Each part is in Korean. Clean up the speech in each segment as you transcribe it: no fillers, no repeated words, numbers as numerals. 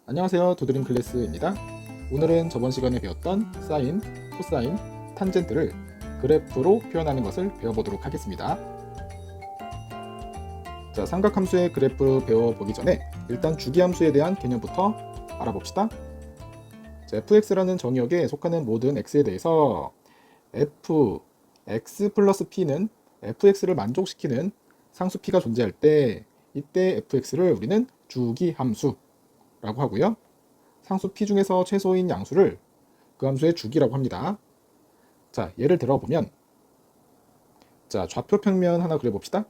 안녕하세요, 두드림 클래스입니다. 오늘은 저번 시간에 배웠던 사인, 코사인, 탄젠트를 그래프로 표현하는 것을 배워보도록 하겠습니다. 자, 삼각함수의 그래프 배워보기 전에 일단 주기함수에 대한 개념부터 알아봅시다. 자, fx라는 정의역에 속하는 모든 x에 대해서 f, x 플러스 p는 fx를 만족시키는 상수 p가 존재할 때 이때 fx를 우리는 주기함수라고 하고요. 상수 p 중에서 최소인 양수를 그 함수의 주기라고 합니다. 자, 예를 들어보면 자, 좌표 평면 하나 그려봅시다.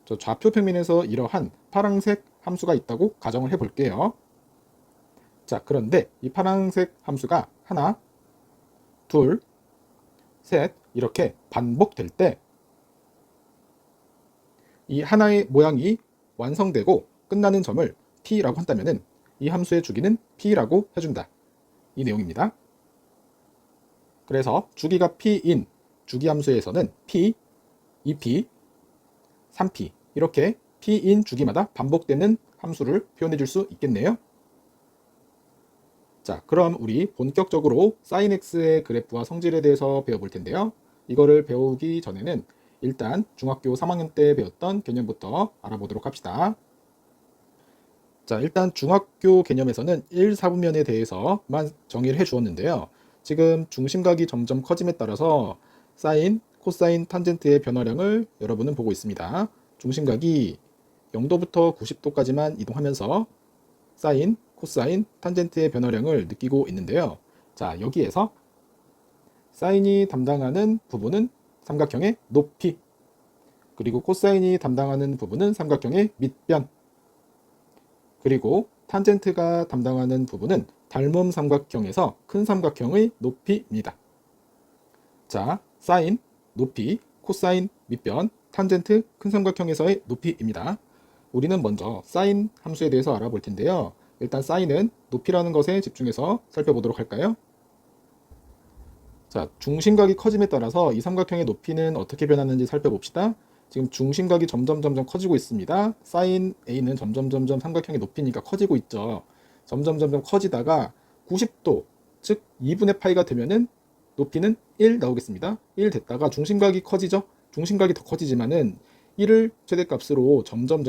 저 좌표 평면에서 이러한 파란색 함수가 있다고 가정을 해볼게요. 자, 그런데 이 파란색 함수가 하나, 둘, 셋 이렇게 반복될 때 이 하나의 모양이 완성되고 끝나는 점을 p라고 한다면은 이 함수의 주기는 p라고 해준다. 이 내용입니다. 그래서 주기가 p인 주기함수에서는 p, 2p, 3p 이렇게 p인 주기마다 반복되는 함수를 표현해 줄 수 있겠네요. 자, 그럼 우리 본격적으로 sin x의 그래프와 성질에 대해서 배워볼 텐데요. 이거를 배우기 전에는 일단 중학교 3학년 때 배웠던 개념부터 알아보도록 합시다. 자, 일단 중학교 개념에서는 1, 4분면에 대해서만 정의를 해 주었는데요. 지금 중심각이 점점 커짐에 따라서 사인, 코사인, 탄젠트의 변화량을 여러분은 보고 있습니다. 중심각이 0도부터 90도까지만 이동하면서 사인, 코사인, 탄젠트의 변화량을 느끼고 있는데요. 자, 여기에서 사인이 담당하는 부분은 삼각형의 높이, 그리고 코사인이 담당하는 부분은 삼각형의 밑변, 그리고 탄젠트가 담당하는 부분은 닮음 삼각형에서 큰 삼각형의 높이입니다. 자, 사인, 높이, 코사인, 밑변, 탄젠트, 큰 삼각형에서의 높이입니다. 우리는 먼저 사인 함수에 대해서 알아볼 텐데요. 일단 사인은 높이라는 것에 집중해서 살펴보도록 할까요? 자, 중심각이 커짐에 따라서 이 삼각형의 높이는 어떻게 변하는지 살펴봅시다. 지금 중심각이 점점 커지고 있습니다. 사인 A는 점점 삼각형의 높이니까 커지고 있죠. 점점 커지다가 90도, 즉 2분의 파이가 되면은 높이는 1 나오겠습니다. 1 됐다가 중심각이 커지죠. 중심각이 더 커지지만은 1을 최대값으로 점점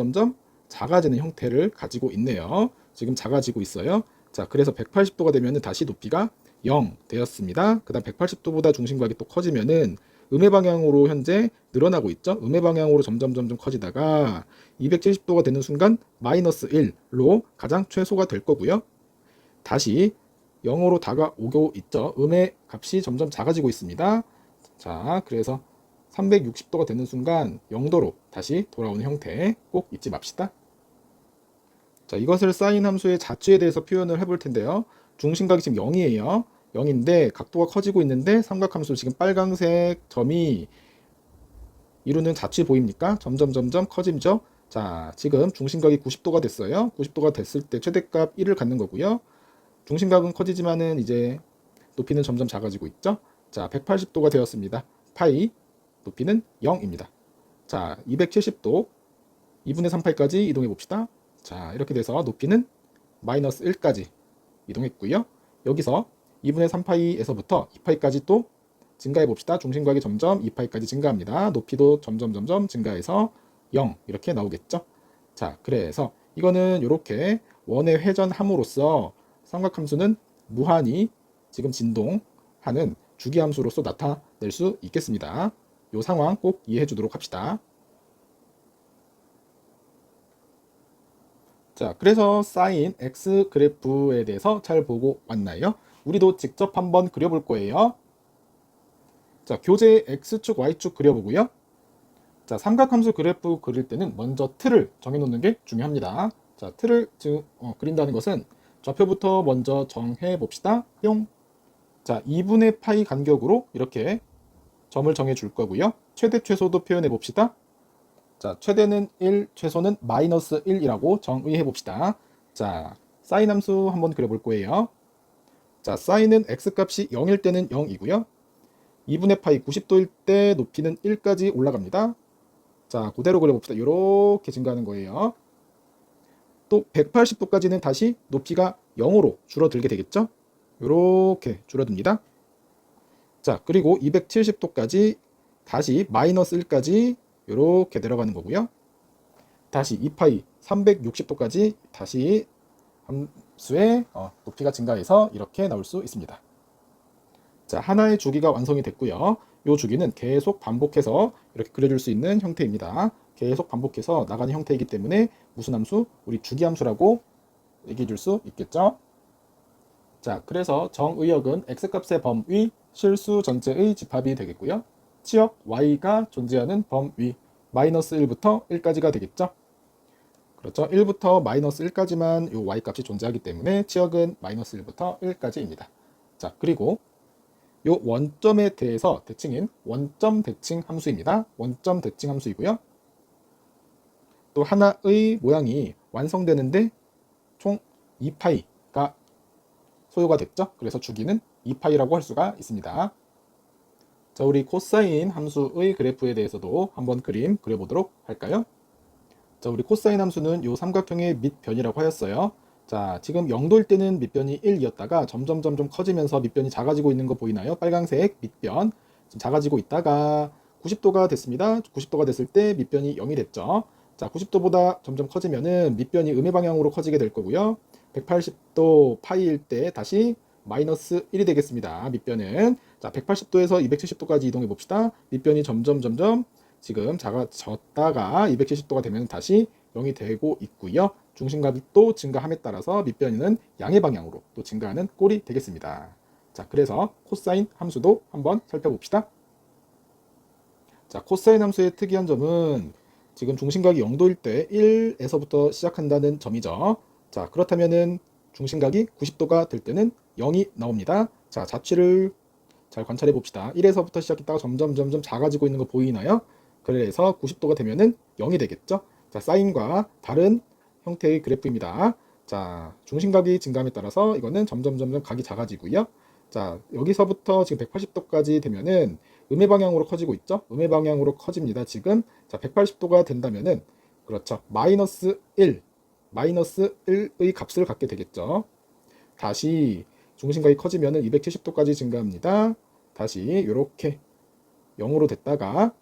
작아지는 형태를 가지고 있네요. 지금 작아지고 있어요. 자, 그래서 180도가 되면은 다시 높이가 0 되었습니다. 그 다음 180도보다 중심각이 또 커지면은 음의 방향으로 현재 늘어나고 있죠. 음의 방향으로 점점 커지다가 270도가 되는 순간 마이너스 1로 가장 최소가 될 거고요. 다시 0으로 다가오고 있죠. 음의 값이 점점 작아지고 있습니다. 자, 그래서 360도가 되는 순간 0도로 다시 돌아오는 형태 꼭 잊지 맙시다. 자, 이것을 사인 함수의 자취에 대해서 표현을 해볼 텐데요. 중심각이 지금 0이에요. 0인데 각도가 커지고 있는데 삼각함수 지금 빨간색 점이 이루는 자취 보입니까? 점점 커지죠. 자, 지금 중심각이 90도가 됐어요. 90도가 됐을 때 최대값 1을 갖는 거고요. 중심각은 커지지만은 이제 높이는 점점 작아지고 있죠. 자, 180도가 되었습니다. 파이 높이는 0입니다. 자, 270도 2분의 3파이까지 이동해 봅시다. 자, 이렇게 돼서 높이는 마이너스 1까지 이동했고요. 여기서 2분의 3파이에서부터 2파이까지 또 증가해 봅시다. 중심각이 점점 2파이까지 증가합니다. 높이도 점점 증가해서 0 이렇게 나오겠죠. 자, 그래서 이거는 이렇게 원의 회전함으로써 삼각함수는 무한히 지금 진동하는 주기함수로서 나타낼 수 있겠습니다. 이 상황 꼭 이해해 주도록 합시다. 자, 그래서 사인 x 그래프에 대해서 잘 보고 왔나요? 우리도 직접 한번 그려볼 거예요. 자, 교재 x축, y축 그려보고요. 자, 삼각함수 그래프 그릴 때는 먼저 틀을 정해놓는 게 중요합니다. 자, 틀을 그린다는 것은 좌표부터 먼저 정해 봅시다. 뿅. 자, 2분의 파이 간격으로 이렇게 점을 정해 줄 거고요. 최대 최소도 표현해 봅시다. 자, 최대는 1, 최소는 마이너스 1이라고 정의해 봅시다. 자, 사인 함수 한번 그려볼 거예요. 자, 사인은 x값이 0일 때는 0이고요. 2분의 파이 90도일 때 높이는 1까지 올라갑니다. 자, 그대로 그려봅시다. 이렇게 증가하는 거예요. 또 180도까지는 다시 높이가 0으로 줄어들게 되겠죠. 이렇게 줄어듭니다. 자, 그리고 270도까지 다시 마이너스 1까지 이렇게 내려가는 거고요. 다시 2파이 360도까지 다시 함수의 높이가 증가해서 이렇게 나올 수 있습니다. 자, 하나의 주기가 완성이 됐고요. 이 주기는 계속 반복해서 이렇게 그려줄 수 있는 형태입니다. 계속 반복해서 나가는 형태이기 때문에 무슨 함수? 우리 주기함수라고 얘기해 줄 수 있겠죠. 자, 그래서 정의역은 x값의 범위 실수 전체의 집합이 되겠고요. 치역 y가 존재하는 범위 마이너스 1부터 1까지가 되겠죠. 그렇죠. 1부터 마이너스 1까지만 이 y값이 존재하기 때문에 치역은 마이너스 1부터 1까지입니다. 자, 그리고 이 원점에 대해서 대칭인 원점 대칭 함수입니다. 원점 대칭 함수이고요. 또 하나의 모양이 완성되는데 총 2파이가 소요가 됐죠. 그래서 주기는 2파이라고 할 수가 있습니다. 자, 우리 코사인 함수의 그래프에 대해서도 한번 그림 그려보도록 할까요? 자, 우리 코사인 함수는 이 삼각형의 밑변이라고 하였어요. 자, 지금 0도일 때는 밑변이 1이었다가 점점 커지면서 밑변이 작아지고 있는 거 보이나요? 빨간색 밑변 지금 작아지고 있다가 90도가 됐습니다. 90도가 됐을 때 밑변이 0이 됐죠. 자, 90도보다 점점 커지면은 밑변이 음의 방향으로 커지게 될 거고요. 180도 파이일 때 다시 마이너스 1이 되겠습니다. 밑변은. 자, 180도에서 270도까지 이동해 봅시다. 밑변이 점점 지금 작아졌다가 270도가 되면 다시 0이 되고 있고요. 중심값이 또 증가함에 따라서 밑변은 양의 방향으로 또 증가하는 꼴이 되겠습니다. 자, 그래서 코사인 함수도 한번 살펴봅시다. 자, 코사인 함수의 특이한 점은 지금 중심각이 0도일 때 1에서부터 시작한다는 점이죠. 자, 그렇다면은 중심각이 90도가 될 때는 0이 나옵니다. 자, 좌측을 잘 관찰해 봅시다. 1에서부터 시작했다가 점점 작아지고 있는 거 보이나요? 그래서 90도가 되면은 0이 되겠죠. 자, 사인과 다른 형태의 그래프입니다. 자, 중심각이 증가함에 따라서 이거는 점점 각이 작아지고요. 자, 여기서부터 지금 180도까지 되면은 음의 방향으로 커지고 있죠. 음의 방향으로 커집니다. 지금 자, 180도가 된다면은 그렇죠. 마이너스 1의 값을 갖게 되겠죠. 다시 중심각이 커지면은 270도까지 증가합니다. 다시 이렇게 0으로 됐다가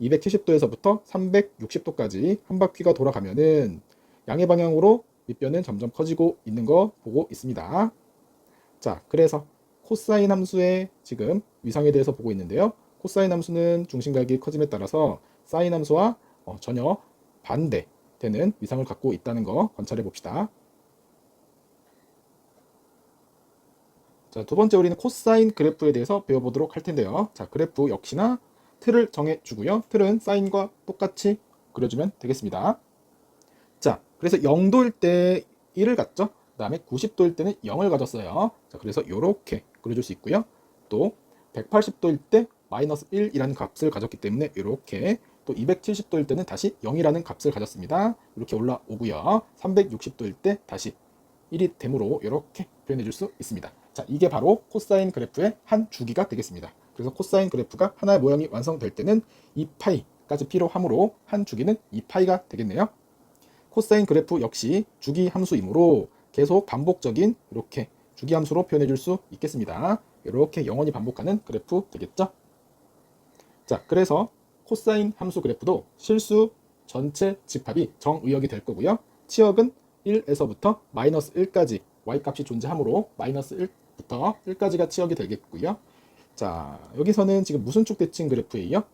270도에서부터 360도까지 한 바퀴가 돌아가면은 양의 방향으로 밑변은 점점 커지고 있는 거 보고 있습니다. 자, 그래서 코사인 함수의 지금 위상에 대해서 보고 있는데요. 코사인 함수는 중심각이 커짐에 따라서 사인 함수와 전혀 반대되는 위상을 갖고 있다는 거 관찰해 봅시다. 자, 두 번째 우리는 코사인 그래프에 대해서 배워보도록 할 텐데요. 자, 그래프 역시나 틀을 정해주고요. 틀은 사인과 똑같이 그려주면 되겠습니다. 자, 그래서 0도일 때 1을 갖죠. 그 다음에 90도일 때는 0을 가졌어요. 자, 그래서 이렇게 그려줄 수 있고요. 또 180도일 때 마이너스 1이라는 값을 가졌기 때문에 이렇게 또 270도일 때는 다시 0이라는 값을 가졌습니다. 이렇게 올라오고요. 360도일 때 다시 1이 되므로 이렇게 표현해 줄 수 있습니다. 자, 이게 바로 코사인 그래프의 한 주기가 되겠습니다. 그래서 코사인 그래프가 하나의 모양이 완성될 때는 2파이까지 필요하므로 한 주기는 2파이가 되겠네요. 코사인 그래프 역시 주기 함수이므로 계속 반복적인 이렇게 주기 함수로 표현해 줄 수 있겠습니다. 이렇게 영원히 반복하는 그래프 되겠죠? 자, 그래서 코사인 함수 그래프도 실수 전체 집합이 정의역이 될 거고요. 치역은 1에서부터 마이너스 1까지 y값이 존재하므로 마이너스 1부터 1까지가 치역이 되겠고요. 자, 여기서는 지금 무슨 축 대칭 그래프예요?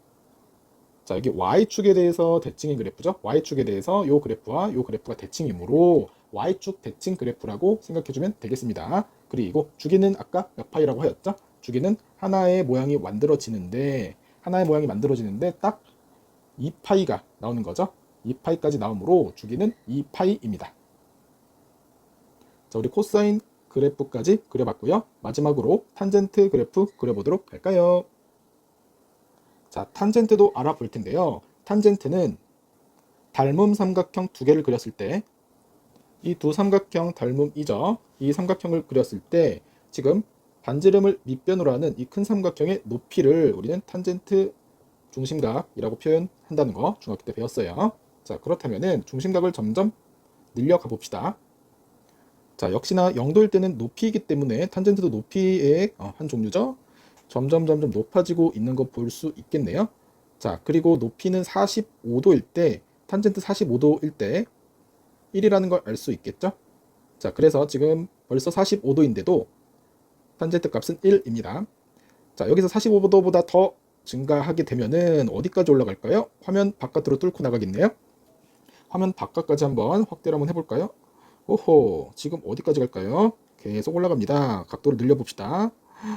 자, 여기 y축에 대해서 대칭인 그래프죠. y축에 대해서 요 그래프와 요 그래프가 대칭이므로 y축 대칭 그래프라고 생각해주면 되겠습니다. 그리고 주기는 아까 몇 파이라고 하였죠? 주기는 하나의 모양이 만들어지는데 딱 2파이가 나오는 거죠. 2파이까지 나오므로 주기는 2파이입니다. 자, 우리 코사인 그래프까지 그려봤고요. 마지막으로 탄젠트 그래프 그려보도록 할까요? 자, 탄젠트도 알아볼 텐데요. 탄젠트는 닮음 삼각형 두 개를 그렸을 때 이 두 삼각형 닮음이죠. 이 삼각형을 그렸을 때 지금 반지름을 밑변으로 하는 이 큰 삼각형의 높이를 우리는 탄젠트 중심각이라고 표현한다는 거 중학교 때 배웠어요. 자, 그렇다면은 중심각을 점점 늘려가 봅시다. 자, 역시나 0도일 때는 높이이기 때문에 탄젠트도 높이의 한 종류죠. 점점 높아지고 있는 거 볼 수 있겠네요. 자, 그리고 높이는 45도일 때, 탄젠트 45도일 때 1이라는 걸 알 수 있겠죠? 자, 그래서 지금 벌써 45도인데도 탄젠트 값은 1입니다. 자, 여기서 45도보다 더 증가하게 되면은 어디까지 올라갈까요? 화면 바깥으로 뚫고 나가겠네요. 화면 바깥까지 한번 확대를 한번 해볼까요? 오호, 지금 어디까지 갈까요? 계속 올라갑니다. 각도를 늘려봅시다.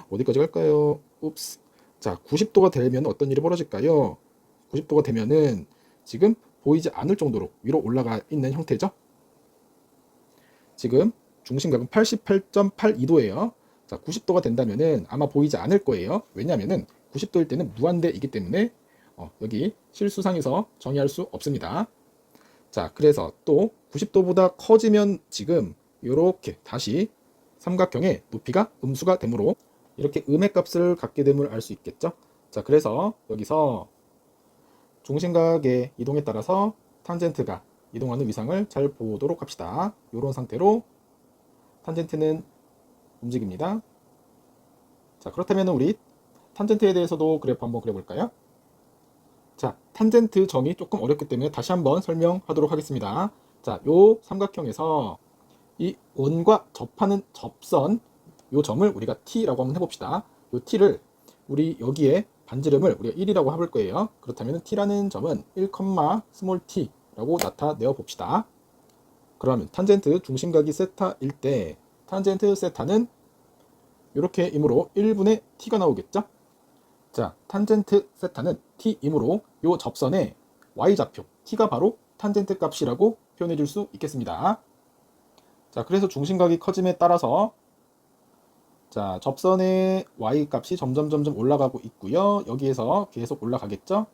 어디까지 갈까요? уп스. 자, 90도가 되면 어떤 일이 벌어질까요? 90도가 되면은 지금 보이지 않을 정도로 위로 올라가 있는 형태죠. 지금 중심각은 88.82도예요. 자, 90도가 된다면은 아마 보이지 않을 거예요. 왜냐하면은 90도일 때는 무한대이기 때문에 여기 실수상에서 정의할 수 없습니다. 자, 그래서 또 90도보다 커지면 지금 이렇게 다시 삼각형의 높이가 음수가 되므로 이렇게 음의 값을 갖게 됨을 알 수 있겠죠. 자, 그래서 여기서 중심각의 이동에 따라서 탄젠트가 이동하는 위상을 잘 보도록 합시다. 이런 상태로 탄젠트는 움직입니다. 자, 그렇다면 우리 탄젠트에 대해서도 그래프 한번 그려볼까요? 자, 탄젠트 정의 조금 어렵기 때문에 다시 한번 설명하도록 하겠습니다. 자, 요 삼각형에서 이 원과 접하는 접선, 요 점을 우리가 t라고 한번 해봅시다. 요 t를 우리 여기에 반지름을 우리가 1이라고 해볼 거예요. 그렇다면 t라는 점은 1, 스몰 t라고 나타내어 봅시다. 그러면 탄젠트 중심각이 세타일 때 탄젠트 세타는 이렇게 이므로 1분의 t가 나오겠죠? 자, 탄젠트 세타는 t이므로 이 접선의 y좌표 t가 바로 탄젠트 값이라고 표현해 줄 수 있겠습니다. 자, 그래서 중심각이 커짐에 따라서 자, 접선의 y 값이 점점 올라가고 있고요. 여기에서 계속 올라가겠죠?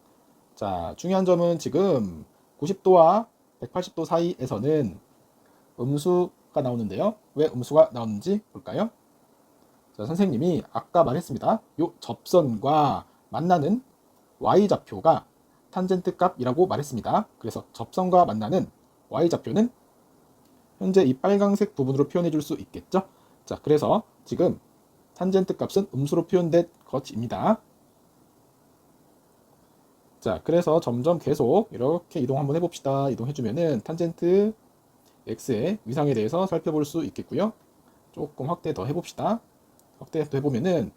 자, 중요한 점은 지금 90도와 180도 사이에서는 음수가 나오는데요. 왜 음수가 나오는지 볼까요? 자, 선생님이 아까 말했습니다. 이 접선과 만나는 y좌표가 탄젠트 값이라고 말했습니다. 그래서 접선과 만나는 y좌표는 현재 이 빨강색 부분으로 표현해 줄 수 있겠죠? 자, 그래서 지금 탄젠트 값은 음수로 표현된 것입니다. 자, 그래서 점점 계속 이렇게 이동 한번 해봅시다. 이동해주면은 탄젠트 x의 위상에 대해서 살펴볼 수 있겠고요. 조금 확대 더 해봅시다. 확대 더 해보면은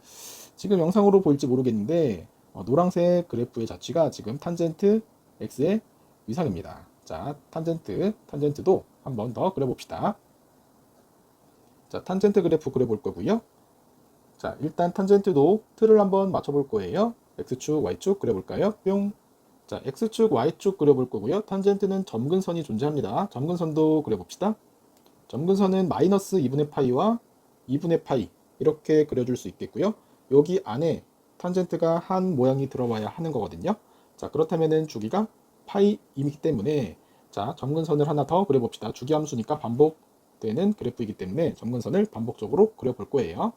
지금 영상으로 보일지 모르겠는데 노란색 그래프의 자취가 지금 탄젠트 x의 위상입니다. 자, 탄젠트도 한 번 더 그려봅시다. 자, 탄젠트 그래프 그려볼 거고요. 자, 일단 탄젠트도 틀을 한번 맞춰볼 거예요. x축, y축 그려볼까요? 뿅. 자, x축, y축 그려볼 거고요. 탄젠트는 점근선이 존재합니다. 점근선도 그려봅시다. 점근선은 마이너스 2분의 파이와 2분의 파이 이렇게 그려줄 수 있겠고요. 여기 안에 탄젠트가 한 모양이 들어와야 하는 거거든요. 자, 그렇다면은 주기가 파이이기 때문에 자, 점근선을 하나 더 그려봅시다. 주기함수니까 반복되는 그래프이기 때문에 점근선을 반복적으로 그려볼 거예요.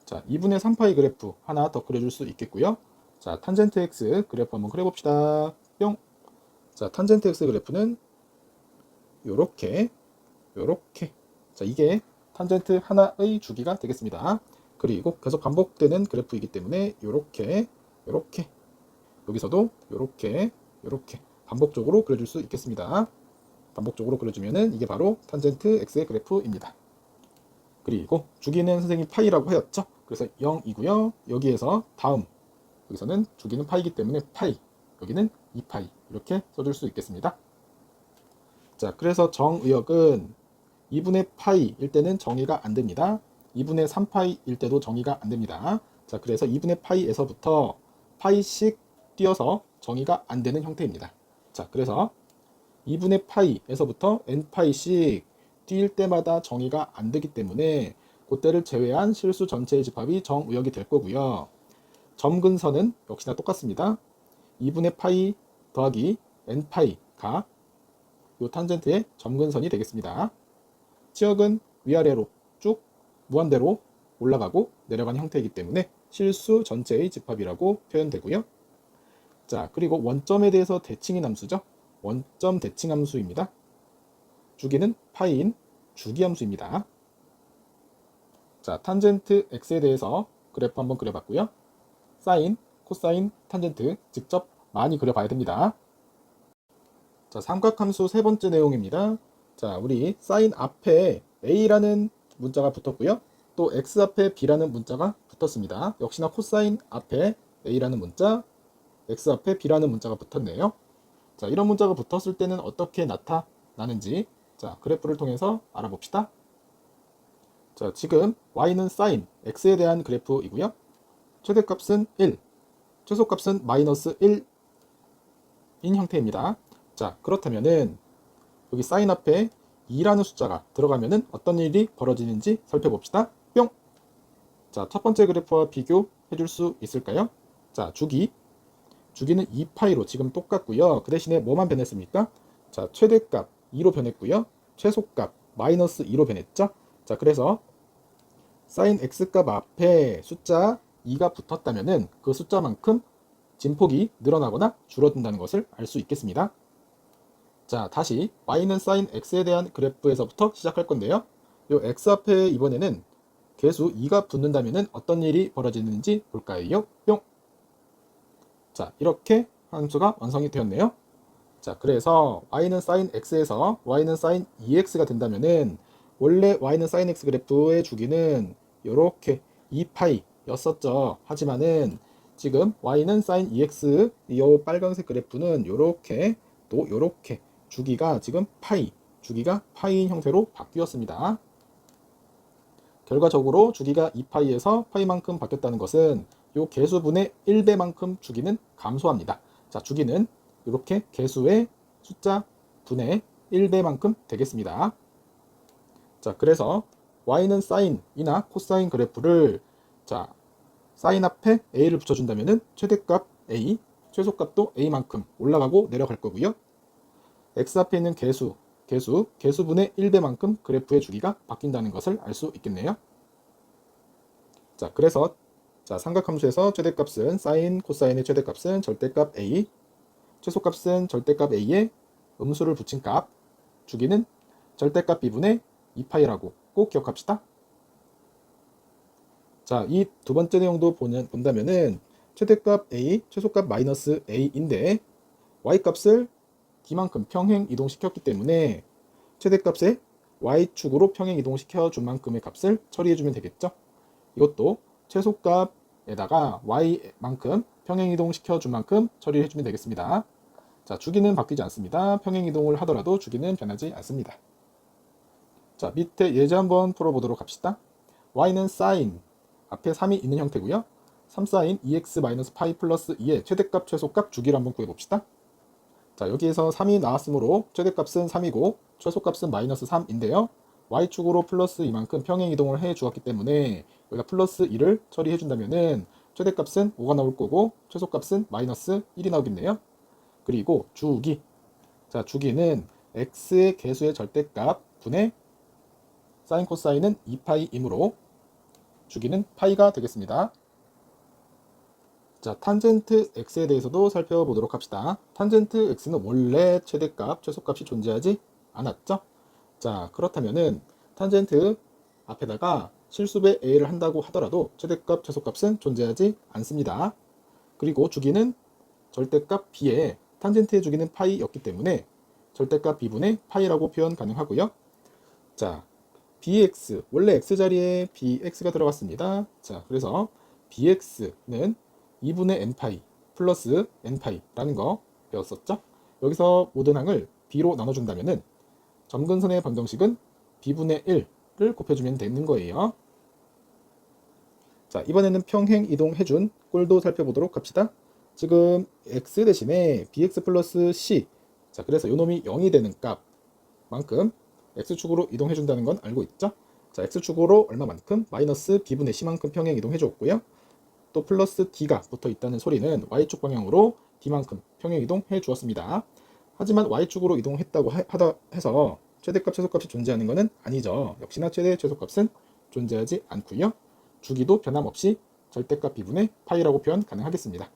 자, 2분의 3파이 그래프 하나 더 그려줄 수 있겠고요. 자, 탄젠트 x 그래프 한번 그려봅시다. 뿅. 자, 탄젠트 x 그래프는 요렇게 자, 이게 탄젠트 하나의 주기가 되겠습니다. 그리고 계속 반복되는 그래프이기 때문에 요렇게 여기서도 요렇게 반복적으로 그려줄 수 있겠습니다. 반복적으로 그려주면은 이게 바로 탄젠트 x의 그래프입니다. 그리고 주기는 선생님이 파이라고 하였죠. 그래서 0이고요. 여기에서 다음 여기서는 주기는 파이기 때문에 파이, 여기는 2파이 이렇게 써줄 수 있겠습니다. 자, 그래서 정의역은 2분의 파이일 때는 정의가 안 됩니다. 2분의 3파이일 때도 정의가 안 됩니다. 자, 그래서 2분의 파이에서부터 파이씩 띄어서 정의가 안 되는 형태입니다. 자, 그래서 2분의 파이에서부터 n파이씩 뛸 때마다 정의가 안 되기 때문에 그때를 제외한 실수 전체의 집합이 정의역이 될 거고요. 점근선은 역시나 똑같습니다. 2분의 파이 더하기 n파이가 이 탄젠트의 점근선이 되겠습니다. 치역은 위아래로 쭉 무한대로 올라가고 내려가는 형태이기 때문에 실수 전체의 집합이라고 표현되고요. 자, 그리고 원점에 대해서 대칭인 함수죠. 원점 대칭 함수입니다. 주기는 파이인 주기함수입니다. 자, 탄젠트 x에 대해서 그래프 한번 그려봤고요. 사인, 코사인, 탄젠트 직접 많이 그려봐야 됩니다. 자, 삼각함수 세 번째 내용입니다. 자, 우리 사인 앞에 a라는 문자가 붙었고요. 또 x 앞에 b라는 문자가 붙었습니다. 역시나 코사인 앞에 a라는 문자, x 앞에 b라는 문자가 붙었네요. 자, 이런 문자가 붙었을 때는 어떻게 나타나는지 자, 그래프를 통해서 알아봅시다. 자, 지금 y는 사인 x에 대한 그래프이고요. 최대값은 1, 최소값은 마이너스 1인 형태입니다. 자, 그렇다면은 여기 사인 앞에 2라는 숫자가 들어가면은 어떤 일이 벌어지는지 살펴봅시다. 뿅! 자, 첫 번째 그래프와 비교해 줄 수 있을까요? 자, 주기는 2파이로 지금 똑같고요. 그 대신에 뭐만 변했습니까? 자, 최대값 2로 변했고요. 최소값 마이너스 2로 변했죠. 자, 그래서 사인 x값 앞에 숫자 2가 붙었다면은 그 숫자만큼 진폭이 늘어나거나 줄어든다는 것을 알 수 있겠습니다. 자, 다시 y는 사인 x에 대한 그래프에서부터 시작할 건데요. 요 x 앞에 이번에는 개수 2가 붙는다면은 어떤 일이 벌어지는지 볼까요? 뿅! 자, 이렇게 함수가 완성이 되었네요. 자, 그래서 y는 sin x에서 y는 sin 2x가 된다면은 원래 y는 sin x 그래프의 주기는 이렇게 2파이였었죠. 하지만은 지금 y는 sin 2x 이 빨간색 그래프는 이렇게 또 이렇게 주기가 지금 주기가 파이인 형태로 바뀌었습니다. 결과적으로 주기가 2파이에서 파이만큼 바뀌었다는 것은 이 개수분의 1배만큼 주기는 감소합니다. 자, 주기는 이렇게 개수의 숫자 분의 1배만큼 되겠습니다. 자, 그래서 y는 사인이나 코사인 그래프를 자, 사인 앞에 a를 붙여준다면은 최대값 a, 최소값도 a만큼 올라가고 내려갈 거고요. x 앞에 있는 개수분의 1배만큼 그래프의 주기가 바뀐다는 것을 알 수 있겠네요. 자, 그래서 자, 삼각함수에서 최대값은 사인, 코사인의 최대값은 절대값 a, 최소값은 절대값 a에 음수를 붙인 값, 주기는 절대값 b분의 2파이라고 꼭 기억합시다. 자, 이 두 번째 내용도 본다면은 최대값 a, 최소값 마이너스 a인데 y값을 d만큼 평행 이동시켰기 때문에 최대값에 y축으로 평행 이동시켜 준 만큼의 값을 처리해 주면 되겠죠. 이것도 최소값에다가 y만큼 평행 이동시켜 준 만큼 처리해 주면 되겠습니다. 자, 주기는 바뀌지 않습니다. 평행 이동을 하더라도 주기는 변하지 않습니다. 자, 밑에 예제 한번 풀어보도록 합시다. y는 sin 앞에 3이 있는 형태고요. 3sin 2x-파이 플러스 2의 최대값 최소값 주기를 한번 구해봅시다. 자, 여기에서 3이 나왔으므로 최대값은 3이고 최소값은 마이너스 3인데요. y축으로 플러스 이만큼 평행 이동을 해 주었기 때문에 여기다 플러스 2를 처리해 준다면은 최대값은 5가 나올 거고 최소값은 마이너스 1이 나오겠네요. 그리고 주기. 자, 주기는 x의 개수의 절대값 분의 사인 코사인은 2파이이므로 주기는 파이가 되겠습니다. 자, 탄젠트 x에 대해서도 살펴보도록 합시다. 탄젠트 x는 원래 최대값, 최소값이 존재하지 않았죠? 자, 그렇다면은 탄젠트 앞에다가 실수배 a를 한다고 하더라도 최대값, 최소값은 존재하지 않습니다. 그리고 주기는 절대값 b에 탄젠트의 주기는 파이였기 때문에 절대값 b분의 파이라고 표현 가능하고요. 자, bx, 원래 x 자리에 bx가 들어갔습니다. 자, 그래서 bx는 2분의 n파이 플러스 n파이라는 거 배웠었죠? 여기서 모든 항을 b로 나눠준다면은 점근선의 방정식은 b분의 1을 곱해주면 되는 거예요. 자, 이번에는 평행 이동해준 꼴도 살펴보도록 합시다. 지금 x 대신에 bx 플러스 c, 자, 그래서 요놈이 0이 되는 값만큼 x축으로 이동해준다는 건 알고 있죠? 자, x축으로 얼마만큼? 마이너스 b분의 c만큼 평행 이동해줬고요. 또 플러스 d가 붙어 있다는 소리는 y축 방향으로 d만큼 평행 이동해 주었습니다. 하지만 y축으로 이동했다고 해서 최대값, 최소값이 존재하는 것은 아니죠. 역시나 최대, 최소값은 존재하지 않고요. 주기도 변함없이 절대값 b분의 파이라고 표현 가능하겠습니다.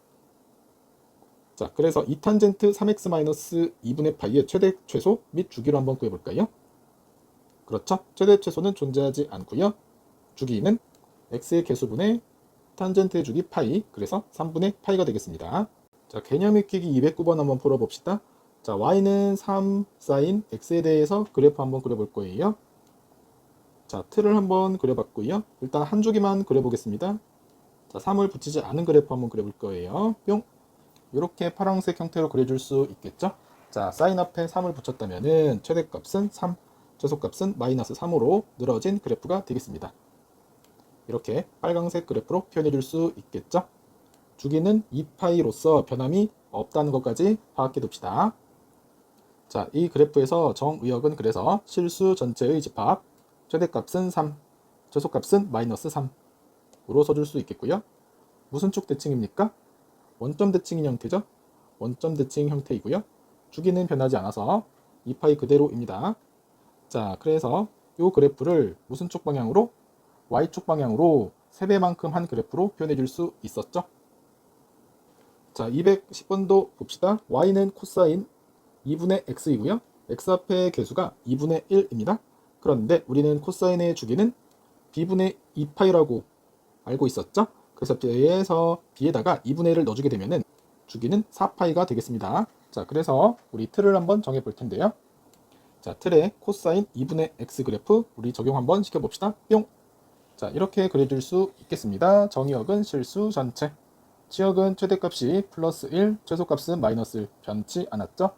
자, 그래서 2탄젠트 3x-2분의 파이의 최대, 최소 및 주기로 한번 구해볼까요? 그렇죠? 최대 최소는 존재하지 않고요. 주기는 x의 개수분의 탄젠트의 주기 파이, 그래서 3분의 파이가 되겠습니다. 자, 개념 익히기 209번 한번 풀어봅시다. 자, y는 3 사인 x에 대해서 그래프 한번 그려볼 거예요. 자, 틀을 한번 그려봤고요. 일단 한 주기만 그려보겠습니다. 자, 3을 붙이지 않은 그래프 한번 그려볼 거예요. 뿅! 이렇게 파란색 형태로 그려줄 수 있겠죠? 자, 사인 앞에 3을 붙였다면은 최대값은 3, 최소값은 마이너스 3으로 늘어진 그래프가 되겠습니다. 이렇게 빨간색 그래프로 표현해 줄 수 있겠죠? 주기는 2파이로서 변함이 없다는 것까지 파악해 둡시다. 자, 이 그래프에서 정의역은 그래서 실수 전체의 집합, 최대값은 3, 최소값은 마이너스 3으로 써줄 수 있겠고요. 무슨 쪽 대칭입니까? 원점 대칭인 형태죠. 원점 대칭 형태이고요. 주기는 변하지 않아서 2파이 그대로입니다. 자, 그래서 이 그래프를 무슨 쪽 방향으로? Y축 방향으로 3배만큼 한 그래프로 표현해 줄 수 있었죠. 자, 210번도 봅시다. Y는 코사인 2분의 X이고요. X 앞의 개수가 2분의 1입니다. 그런데 우리는 코사인의 주기는 B분의 2파이라고 알고 있었죠. 그래서 B에다가 2분의 1을 넣어주게 되면은 주기는 4파이가 되겠습니다. 자, 그래서 우리 틀을 한번 정해 볼 텐데요. 자, 틀에 코사인 2분의 X 그래프 우리 적용 한번 시켜봅시다. 뿅! 자, 이렇게 그려줄 수 있겠습니다. 정의역은 실수 전체, 치역은 최대값이 플러스 1, 최소값은 마이너스 1, 변치 않았죠?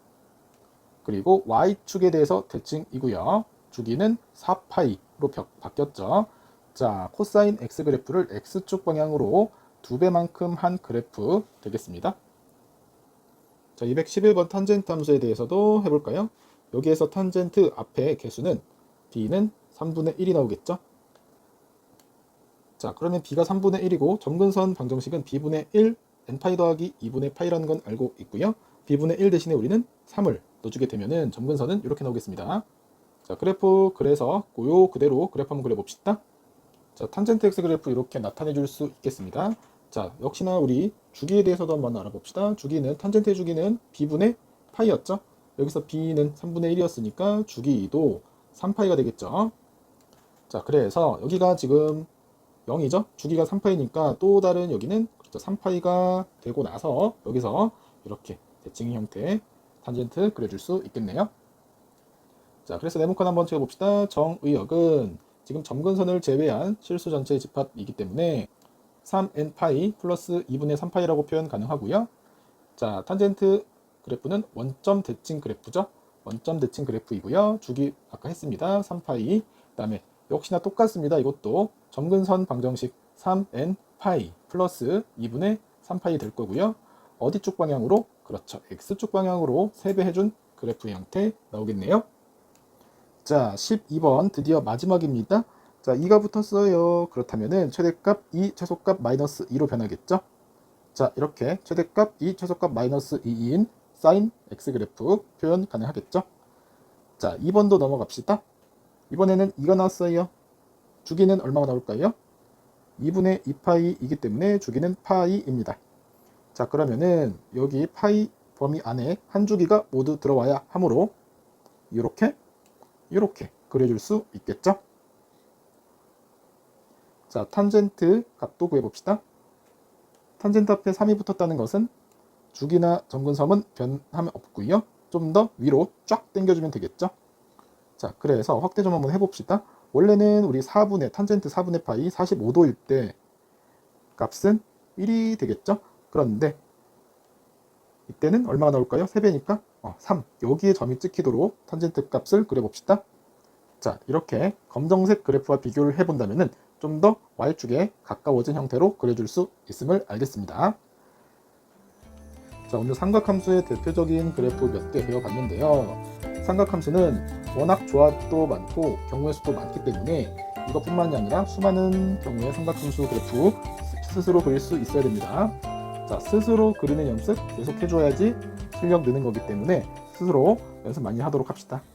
그리고 Y축에 대해서 대칭이고요. 주기는 4파이로 바뀌었죠. 자, 코사인 X 그래프를 X축 방향으로 2배만큼 한 그래프 되겠습니다. 자, 211번 탄젠트 함수에 대해서도 해볼까요? 여기에서 탄젠트 앞에 개수는 B는 3분의 1이 나오겠죠? 자, 그러면 B가 3분의 1이고 점근선 방정식은 B분의 1 n파이 더하기 2분의 파이라는 건 알고 있고요. B분의 1 대신에 우리는 3을 넣어주게 되면은 점근선은 이렇게 나오겠습니다. 자, 그래프 그래서 고요 그대로 그래프 한번 그려봅시다. 자, 탄젠트 X 그래프 이렇게 나타내 줄 수 있겠습니다. 자, 역시나 우리 주기에 대해서도 한번 알아봅시다. 주기는 탄젠트의 주기는 B분의 파이였죠. 여기서 B는 3분의 1이었으니까 주기도 3파이가 되겠죠. 자, 그래서 여기가 지금 0이죠. 주기가 3파이니까 또 다른 여기는 그렇죠. 3파이가 되고 나서 여기서 이렇게 대칭 형태의 탄젠트 그려줄 수 있겠네요. 자, 그래서 네모칸 한번 채워봅시다. 정의역은 지금 점근선을 제외한 실수 전체의 집합이기 때문에 3n파이 플러스 2분의 3파이라고 표현 가능하고요. 자, 탄젠트 그래프는 원점 대칭 그래프죠. 원점 대칭 그래프이고요. 주기 아까 했습니다. 3파이. 그 다음에 역시나 똑같습니다. 이것도 점근선 방정식 3n파이 플러스 2분의 3파이 될 거고요. 어디 쪽 방향으로? 그렇죠. X축 방향으로 3배 해준 그래프 형태 나오겠네요. 자, 12번 드디어 마지막입니다. 자, 2가 붙었어요. 그렇다면은 최대값 2, 최소값 마이너스 2로 변하겠죠? 자, 이렇게 최대값 2, 최소값 마이너스 2인 사인 X 그래프 표현 가능하겠죠? 자, 2번도 넘어갑시다. 이번에는 2가 나왔어요. 주기는 얼마가 나올까요? 2분의 2파이이기 때문에 주기는 파이입니다. 자, 그러면은 여기 파이 범위 안에 한 주기가 모두 들어와야 하므로 이렇게 그려줄 수 있겠죠? 자, 탄젠트 값도 구해봅시다. 탄젠트 앞에 3이 붙었다는 것은 주기나 점근섬은 변함 없고요. 좀 더 위로 쫙 당겨주면 되겠죠? 자, 그래서 확대 좀 한번 해봅시다. 원래는 우리 탄젠트 4분의 파이 45도일 때 값은 1이 되겠죠? 그런데 이때는 얼마가 나올까요? 3배니까 3. 여기에 점이 찍히도록 탄젠트 값을 그려봅시다. 자, 이렇게 검정색 그래프와 비교를 해본다면 좀 더 Y축에 가까워진 형태로 그려줄 수 있음을 알겠습니다. 자, 오늘 삼각함수의 대표적인 그래프 몇 개 배워봤는데요. 삼각함수는 워낙 조합도 많고 경우의 수도 많기 때문에 이것뿐만이 아니라 수많은 경우의 삼각함수 그래프 스스로 그릴 수 있어야 됩니다. 자, 스스로 그리는 연습 계속 해줘야지 실력 느는 거기 때문에 스스로 연습 많이 하도록 합시다.